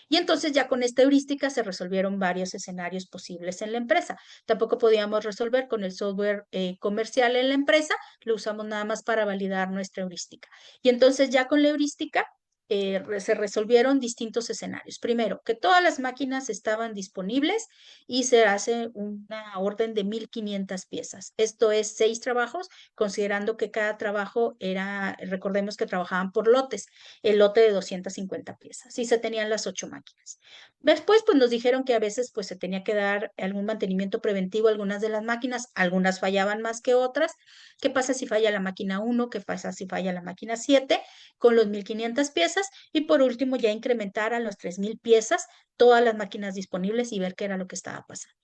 Y entonces ya con esta heurística se resolvieron varios escenarios posibles en la empresa. Tampoco podíamos resolver con el software comercial en la empresa, lo usamos nada más para validar nuestra heurística. Y entonces ya con la heurística se resolvieron distintos escenarios. Primero, que todas las máquinas estaban disponibles y se hace una orden de 1.500 piezas. Esto es 6 trabajos, considerando que cada trabajo era, recordemos que trabajaban por lotes, el lote de 250 piezas y se tenían las 8 máquinas. Después, pues nos dijeron que a veces pues se tenía que dar algún mantenimiento preventivo a algunas de las máquinas, algunas fallaban más que otras. ¿Qué pasa si falla la máquina 1? ¿Qué pasa si falla la máquina 7? Con los 1.500 piezas y por último ya incrementar a las 3.000 piezas todas las máquinas disponibles y ver qué era lo que estaba pasando.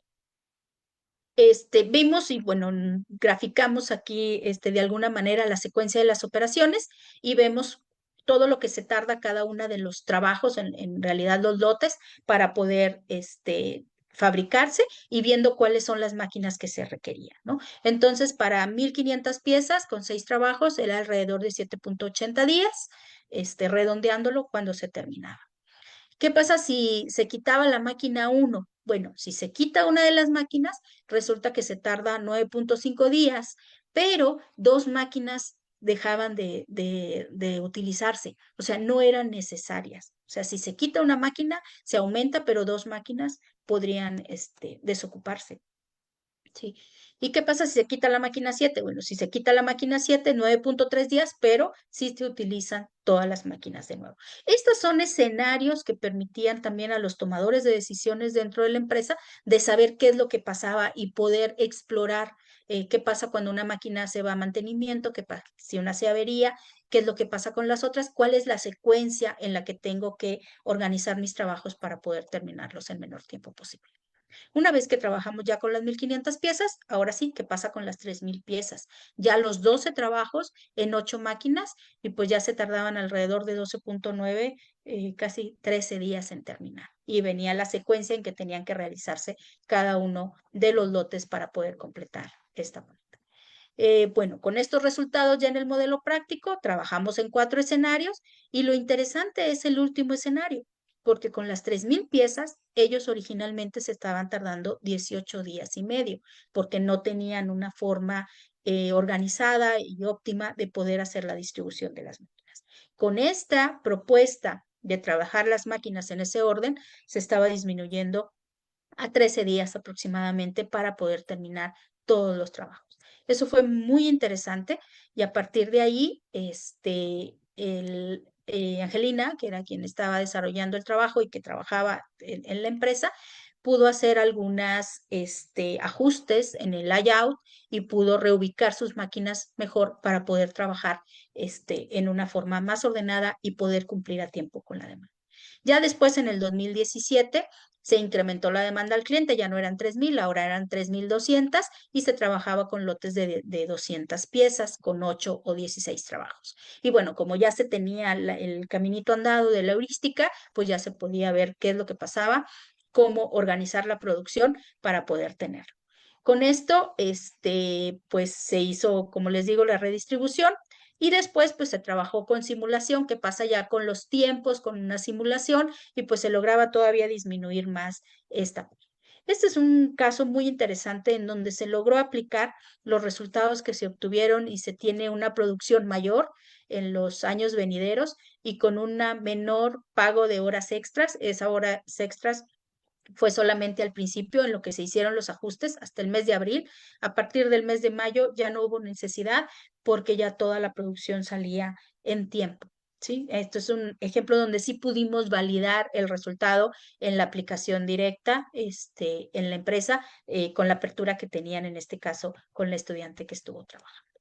Vimos y bueno, graficamos aquí de alguna manera la secuencia de las operaciones y vemos todo lo que se tarda cada una de los trabajos, en realidad los lotes, para poder fabricarse y viendo cuáles son las máquinas que se requerían, ¿no? Entonces, para 1.500 piezas con 6 trabajos era alrededor de 7.80 días, redondeándolo cuando se terminaba. ¿Qué pasa si se quitaba la máquina 1? Bueno, si se quita una de las máquinas, resulta que se tarda 9.5 días, pero 2 máquinas dejaban de utilizarse, o sea, no eran necesarias. O sea, si se quita una máquina, se aumenta, pero 2 máquinas podrían desocuparse. Sí. ¿Y qué pasa si se quita la máquina 7? Bueno, si se quita la máquina 7, 9.3 días, pero sí se utilizan todas las máquinas de nuevo. Estos son escenarios que permitían también a los tomadores de decisiones dentro de la empresa de saber qué es lo que pasaba y poder explorar qué pasa cuando una máquina se va a mantenimiento, qué pasa si una se avería, qué es lo que pasa con las otras, cuál es la secuencia en la que tengo que organizar mis trabajos para poder terminarlos en menor tiempo posible. Una vez que trabajamos ya con las 1.500 piezas, ahora sí, ¿qué pasa con las 3.000 piezas? Ya los 12 trabajos en 8 máquinas y pues ya se tardaban alrededor de 12.9, casi 13 días en terminar. Y venía la secuencia en que tenían que realizarse cada uno de los lotes para poder completar esta parte. Bueno, con estos resultados ya en el modelo práctico, trabajamos en 4 escenarios y lo interesante es el último escenario, porque con las 3.000 piezas, ellos originalmente se estaban tardando 18 días y medio, porque no tenían una forma organizada y óptima de poder hacer la distribución de las máquinas. Con esta propuesta de trabajar las máquinas en ese orden, se estaba disminuyendo a 13 días aproximadamente para poder terminar todos los trabajos. Eso fue muy interesante y a partir de ahí, Angelina, que era quien estaba desarrollando el trabajo y que trabajaba en la empresa, pudo hacer algunas ajustes en el layout y pudo reubicar sus máquinas mejor para poder trabajar en una forma más ordenada y poder cumplir a tiempo con la demanda. Ya después, en el 2017, se incrementó la demanda al cliente, ya no eran 3.000, ahora eran 3.200 y se trabajaba con lotes de 200 piezas, con 8 o 16 trabajos. Y bueno, como ya se tenía el caminito andado de la heurística, pues ya se podía ver qué es lo que pasaba, cómo organizar la producción para poder tenerlo. Con esto, pues se hizo, como les digo, la redistribución y después, pues se trabajó con simulación, que pasa ya con los tiempos, con una simulación, y pues se lograba todavía disminuir más esta. Este es un caso muy interesante en donde se logró aplicar los resultados que se obtuvieron y se tiene una producción mayor en los años venideros y con una menor pago de horas extras. Esas horas extras fue solamente al principio en lo que se hicieron los ajustes hasta el mes de abril. A partir del mes de mayo ya no hubo necesidad porque ya toda la producción salía en tiempo. ¿Sí? Esto es un ejemplo donde sí pudimos validar el resultado en la aplicación directa en la empresa con la apertura que tenían en este caso con la estudiante que estuvo trabajando.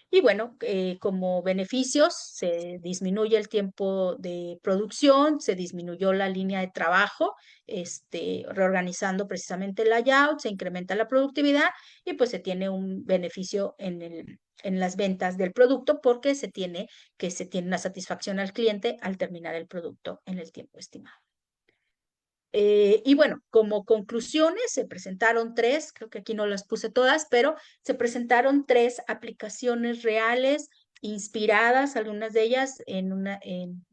Y bueno, como beneficios, se disminuye el tiempo de producción, se disminuyó la línea de trabajo, reorganizando precisamente el layout, se incrementa la productividad y pues se tiene un beneficio en las ventas del producto porque se tiene una satisfacción al cliente al terminar el producto en el tiempo estimado. Y bueno, como conclusiones se presentaron tres, creo que aquí no las puse todas, pero se presentaron tres aplicaciones reales, inspiradas, algunas de ellas en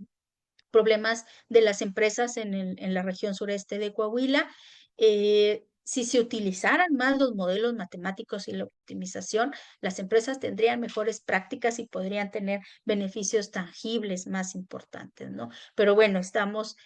problemas de las empresas en la región sureste de Coahuila. Si se utilizaran más los modelos matemáticos y la optimización, las empresas tendrían mejores prácticas y podrían tener beneficios tangibles más importantes, ¿no? Pero bueno, estamos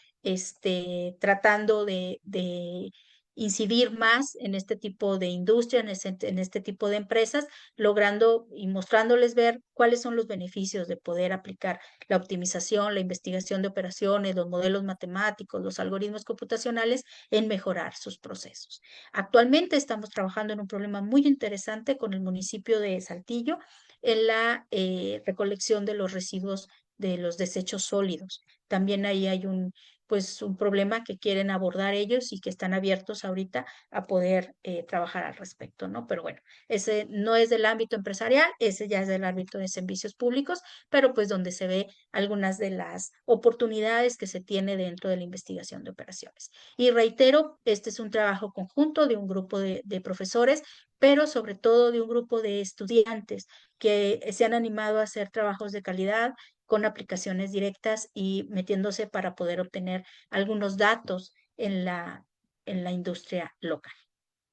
tratando de incidir más en este tipo de industria, en este tipo de empresas, logrando y mostrándoles ver cuáles son los beneficios de poder aplicar la optimización, la investigación de operaciones, los modelos matemáticos, los algoritmos computacionales en mejorar sus procesos. Actualmente estamos trabajando en un problema muy interesante con el municipio de Saltillo en la recolección de los residuos de los desechos sólidos. También ahí hay un problema que quieren abordar ellos y que están abiertos ahorita a poder trabajar al respecto, ¿no? Pero bueno, ese no es del ámbito empresarial, ese ya es del ámbito de servicios públicos, pero pues donde se ve algunas de las oportunidades que se tiene dentro de la investigación de operaciones. Y reitero, este es un trabajo conjunto de un grupo de profesores, pero sobre todo de un grupo de estudiantes que se han animado a hacer trabajos de calidad con aplicaciones directas y metiéndose para poder obtener algunos datos en la industria local.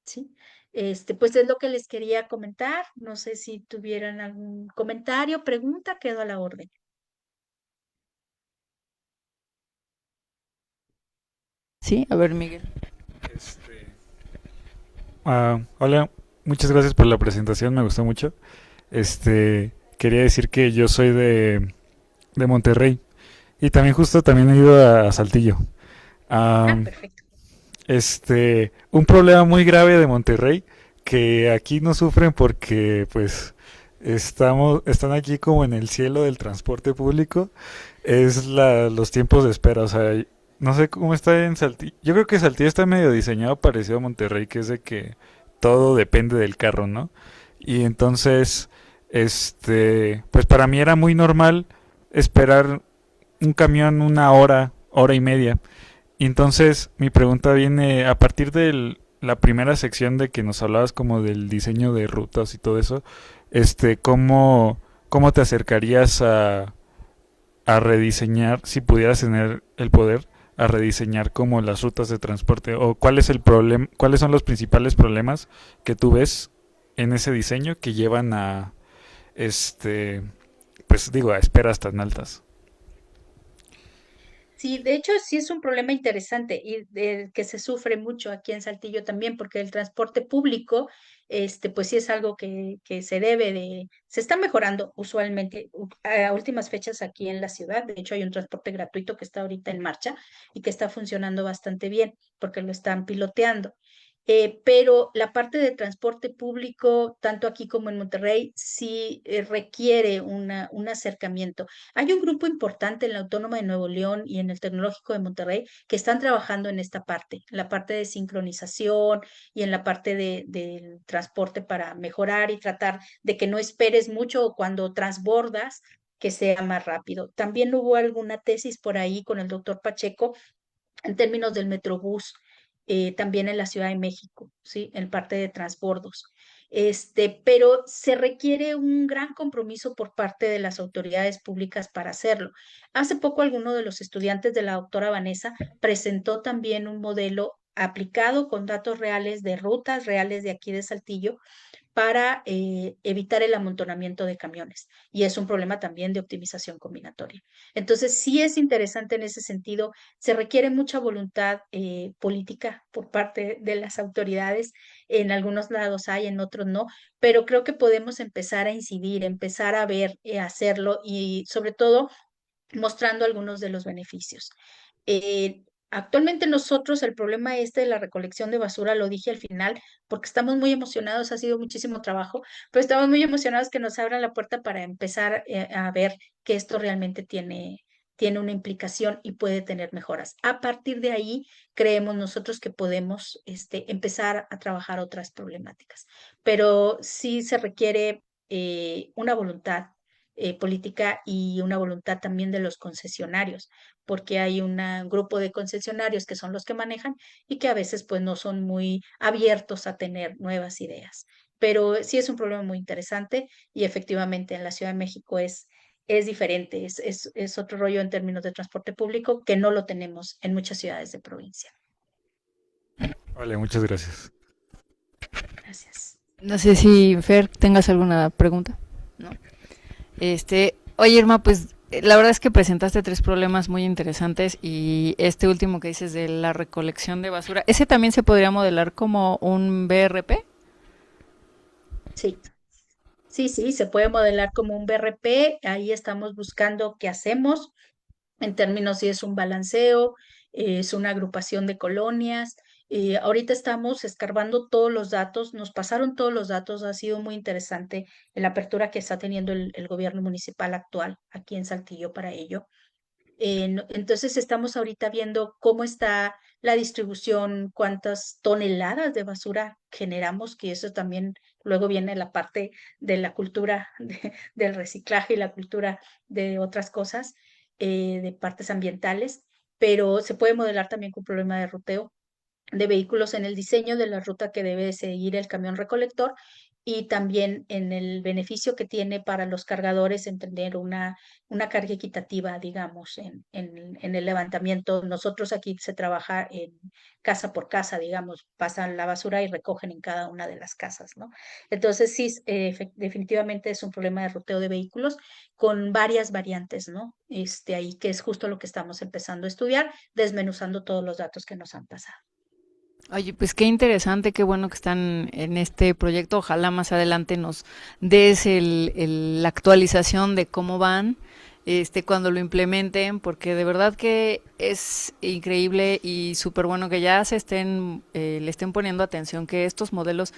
¿Sí? Pues es lo que les quería comentar. No sé si tuvieran algún comentario, pregunta, quedo a la orden. Sí, a ver, Miguel. Este, hola, muchas gracias por la presentación, me gustó mucho. Quería decir que yo soy de Monterrey y también justo también he ido a Saltillo. Ah, Am, perfecto. un problema muy grave de Monterrey que aquí no sufren porque pues están aquí como en el cielo del transporte público, es los tiempos de espera. O sea, no sé cómo está en Saltillo. Yo creo que Saltillo está medio diseñado parecido a Monterrey, que es de que todo depende del carro, ¿no? Y entonces, pues para mí era muy normal esperar un camión una hora, hora y media. Y entonces mi pregunta viene a partir de la primera sección de que nos hablabas como del diseño de rutas y todo eso. ¿Cómo te acercarías a rediseñar, si pudieras tener el poder, a rediseñar como las rutas de transporte? ¿O cuál es el problema, cuáles son los principales problemas que tú ves en ese diseño que llevan a, pues digo, a esperas tan altas? Sí, de hecho sí es un problema interesante y que se sufre mucho aquí en Saltillo también, porque el transporte público, pues sí es algo que se está mejorando usualmente a últimas fechas aquí en la ciudad. De hecho, hay un transporte gratuito que está ahorita en marcha y que está funcionando bastante bien porque lo están piloteando. Pero la parte de transporte público, tanto aquí como en Monterrey, sí requiere un acercamiento. Hay un grupo importante en la Autónoma de Nuevo León y en el Tecnológico de Monterrey que están trabajando en esta parte, la parte de sincronización y en la parte del transporte para mejorar y tratar de que no esperes mucho o cuando transbordas, que sea más rápido. También hubo alguna tesis por ahí con el doctor Pacheco en términos del Metrobús, también en la Ciudad de México, ¿sí? En parte de transbordos. Pero se requiere un gran compromiso por parte de las autoridades públicas para hacerlo. Hace poco alguno de los estudiantes de la doctora Vanessa presentó también un modelo aplicado con datos reales de rutas reales de aquí de Saltillo para evitar el amontonamiento de camiones. Y es un problema también de optimización combinatoria. Entonces, sí es interesante en ese sentido. Se requiere mucha voluntad política por parte de las autoridades. En algunos lados hay, en otros no, pero creo que podemos empezar a incidir, empezar a ver, hacerlo y sobre todo mostrando algunos de los beneficios. Actualmente nosotros el problema este de la recolección de basura, lo dije al final, porque estamos muy emocionados, ha sido muchísimo trabajo, pero estamos muy emocionados que nos abran la puerta para empezar a ver que esto realmente tiene una implicación y puede tener mejoras. A partir de ahí, creemos nosotros que podemos empezar a trabajar otras problemáticas, pero sí se requiere una voluntad política y una voluntad también de los concesionarios porque hay un grupo de concesionarios que son los que manejan y que a veces pues no son muy abiertos a tener nuevas ideas. Pero sí es un problema muy interesante y efectivamente en la Ciudad de México es diferente, es otro rollo en términos de transporte público que no lo tenemos en muchas ciudades de provincia. Vale, muchas gracias. Gracias. No sé si Fer tengas alguna pregunta. ¿No? Oye Irma, pues la verdad es que presentaste tres problemas muy interesantes y este último que dices de la recolección de basura, ¿ese también se podría modelar como un BRP? Sí. Sí, sí, se puede modelar como un BRP. Ahí estamos buscando qué hacemos en términos si es un balanceo, es una agrupación de colonias. Ahorita estamos escarbando todos los datos, nos pasaron todos los datos, ha sido muy interesante la apertura que está teniendo el gobierno municipal actual aquí en Saltillo para ello. Entonces estamos ahorita viendo cómo está la distribución, cuántas toneladas de basura generamos, que eso también luego viene la parte de la cultura del reciclaje y la cultura de otras cosas, de partes ambientales, pero se puede modelar también con problema de ruteo de vehículos en el diseño de la ruta que debe seguir el camión recolector y también en el beneficio que tiene para los cargadores en tener una carga equitativa, digamos, en el levantamiento. Nosotros aquí se trabaja en casa por casa, digamos, pasan la basura y recogen en cada una de las casas, ¿no? Entonces, sí, definitivamente es un problema de ruteo de vehículos con varias variantes, ¿no? Ahí que es justo lo que estamos empezando a estudiar, desmenuzando todos los datos que nos han pasado. Oye, pues qué interesante, qué bueno que están en este proyecto. Ojalá más adelante nos des la actualización de cómo van, cuando lo implementen, porque de verdad que es increíble y súper bueno que ya le estén poniendo atención, que estos modelos,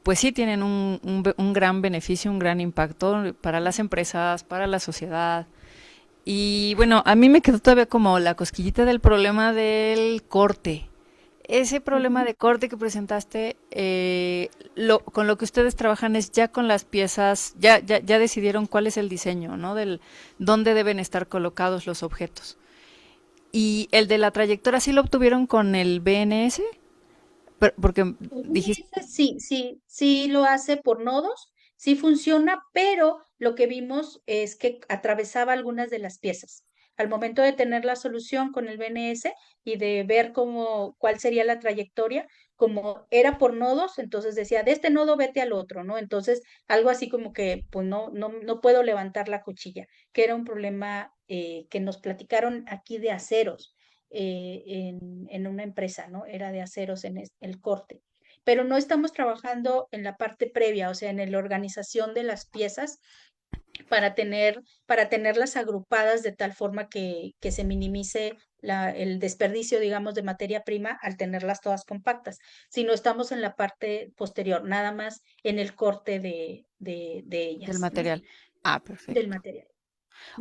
pues sí tienen un gran beneficio, un gran impacto para las empresas, para la sociedad. Y bueno, a mí me quedó todavía como la cosquillita del problema del corte. Ese problema Ujú. de corte que presentaste, con lo que ustedes trabajan es ya con las piezas, ya decidieron cuál es el diseño, ¿no? Del dónde deben estar colocados los objetos. Y el de la trayectoria sí lo obtuvieron con el BNS, porque dijiste, Sí, sí, sí lo hace por nodos, sí funciona, pero lo que vimos es que atravesaba algunas de las piezas. Al momento de tener la solución con el BNS y de ver cuál sería la trayectoria, como era por nodos, entonces decía, de este nodo vete al otro, ¿no? Entonces, algo así como que, pues no puedo levantar la cuchilla, que era un problema que nos platicaron aquí de aceros en una empresa, ¿no? Era de aceros en el corte. Pero no estamos trabajando en la parte previa, o sea, en la organización de las piezas para tenerlas agrupadas de tal forma que se minimice el desperdicio, digamos, de materia prima al tenerlas todas compactas, sino estamos en la parte posterior, nada más en el corte de del ellas, ¿no? material. Ah, Del perfecto. material.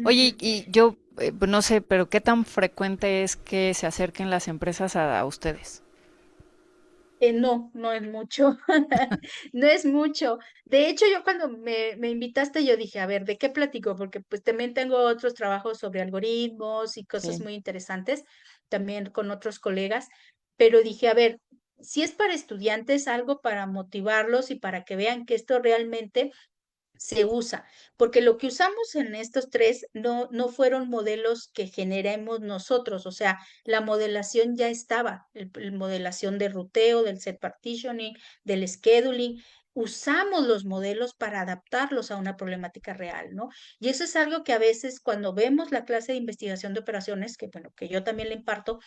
Oye, Ujú. y yo pues no sé, pero ¿qué tan frecuente es que se acerquen las empresas a ustedes? No, no es mucho, no es mucho. De hecho, yo cuando me invitaste, yo dije, a ver, ¿de qué platico? Porque pues también tengo otros trabajos sobre algoritmos y cosas Sí. muy interesantes, también con otros colegas, pero dije, a ver, si es para estudiantes, algo para motivarlos y para que vean que esto realmente se usa, porque lo que usamos en estos tres no fueron modelos que generemos nosotros, o sea, la modelación ya estaba, el modelación de ruteo, del set partitioning, del scheduling. Usamos los modelos para adaptarlos a una problemática real, ¿no? Y eso es algo que a veces cuando vemos la clase de investigación de operaciones, que bueno, que yo también le imparto,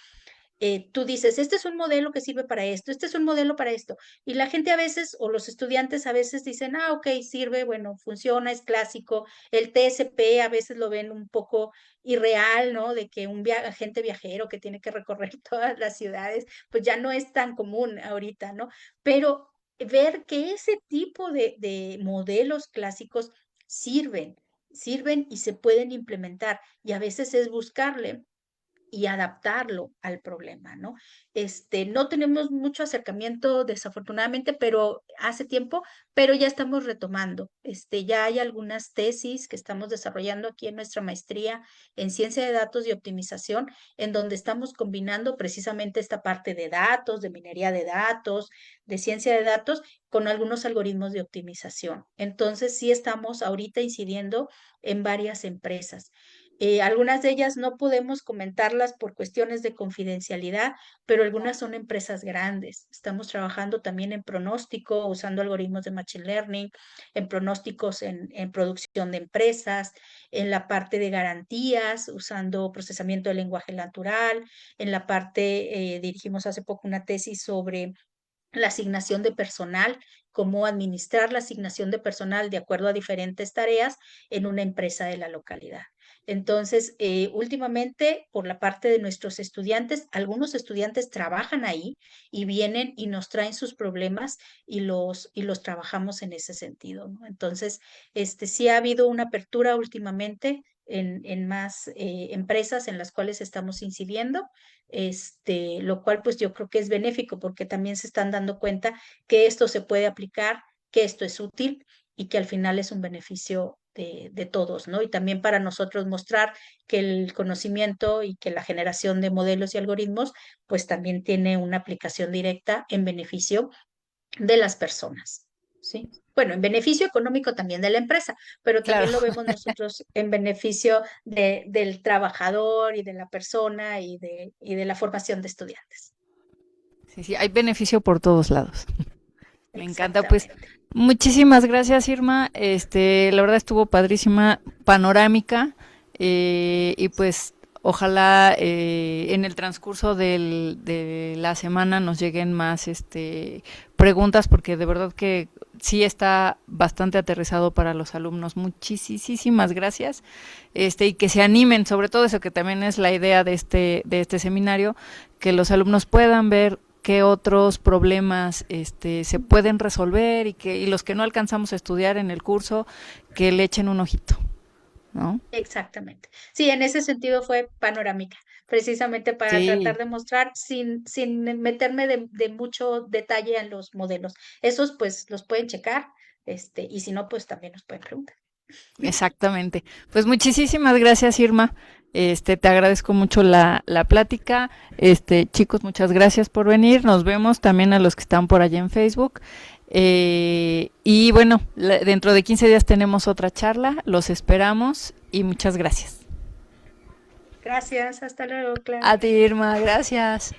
tú dices, este es un modelo que sirve para esto, este es un modelo para esto, y la gente a veces, o los estudiantes a veces dicen, ah, ok, sirve, bueno, funciona, es clásico, el TSP a veces lo ven un poco irreal, ¿no? De que un agente viajero que tiene que recorrer todas las ciudades, pues ya no es tan común ahorita, ¿no? Pero ver que ese tipo de modelos clásicos sirven, sirven y se pueden implementar, y a veces es buscarle y adaptarlo al problema, ¿no? No tenemos mucho acercamiento, desafortunadamente, pero hace tiempo, pero ya estamos retomando. Ya hay algunas tesis que estamos desarrollando aquí en nuestra maestría en ciencia de datos y optimización, en donde estamos combinando precisamente esta parte de datos, de minería de datos, de ciencia de datos, con algunos algoritmos de optimización. Entonces, sí estamos ahorita incidiendo en varias empresas. Algunas de ellas no podemos comentarlas por cuestiones de confidencialidad, pero algunas son empresas grandes. Estamos trabajando también en pronóstico, usando algoritmos de Machine Learning, en pronósticos en producción de empresas, en la parte de garantías, usando procesamiento de lenguaje natural, en la parte, dirigimos hace poco una tesis sobre la asignación de personal, cómo administrar la asignación de personal de acuerdo a diferentes tareas en una empresa de la localidad. Entonces, últimamente, por la parte de nuestros estudiantes, algunos estudiantes trabajan ahí y vienen y nos traen sus problemas y los trabajamos en ese sentido, ¿no? Entonces, sí ha habido una apertura últimamente en más empresas en las cuales estamos incidiendo, lo cual pues yo creo que es benéfico porque también se están dando cuenta que esto se puede aplicar, que esto es útil y que al final es un beneficio de todos, ¿no? Y también para nosotros mostrar que el conocimiento y que la generación de modelos y algoritmos pues también tiene una aplicación directa en beneficio de las personas, ¿sí? Bueno, en beneficio económico también de la empresa, pero Claro. también lo vemos nosotros en beneficio del trabajador y de la persona y de la formación de estudiantes. Sí, sí, hay beneficio por todos lados. Me encanta, pues. Exactamente. Muchísimas gracias, Irma. La verdad estuvo padrísima, panorámica, y pues ojalá en el transcurso de la semana nos lleguen más preguntas, porque de verdad que sí está bastante aterrizado para los alumnos. Muchísimas gracias. Y que se animen, sobre todo eso que también es la idea de este seminario, que los alumnos puedan ver qué otros problemas se pueden resolver y los que no alcanzamos a estudiar en el curso, que le echen un ojito, ¿no? Exactamente. Sí, en ese sentido fue panorámica, precisamente para tratar Sí, de mostrar sin meterme de mucho detalle en los modelos. Esos pues los pueden checar, y si no, pues también nos pueden preguntar. exactamente. Pues muchísimas gracias, Irma. Te agradezco mucho la plática. Chicos, muchas gracias por venir. Nos vemos también a los que están por allá en Facebook. Y bueno, dentro de 15 días tenemos otra charla. Los esperamos y muchas gracias. Gracias, hasta luego, A Clau. ti, Irma, gracias.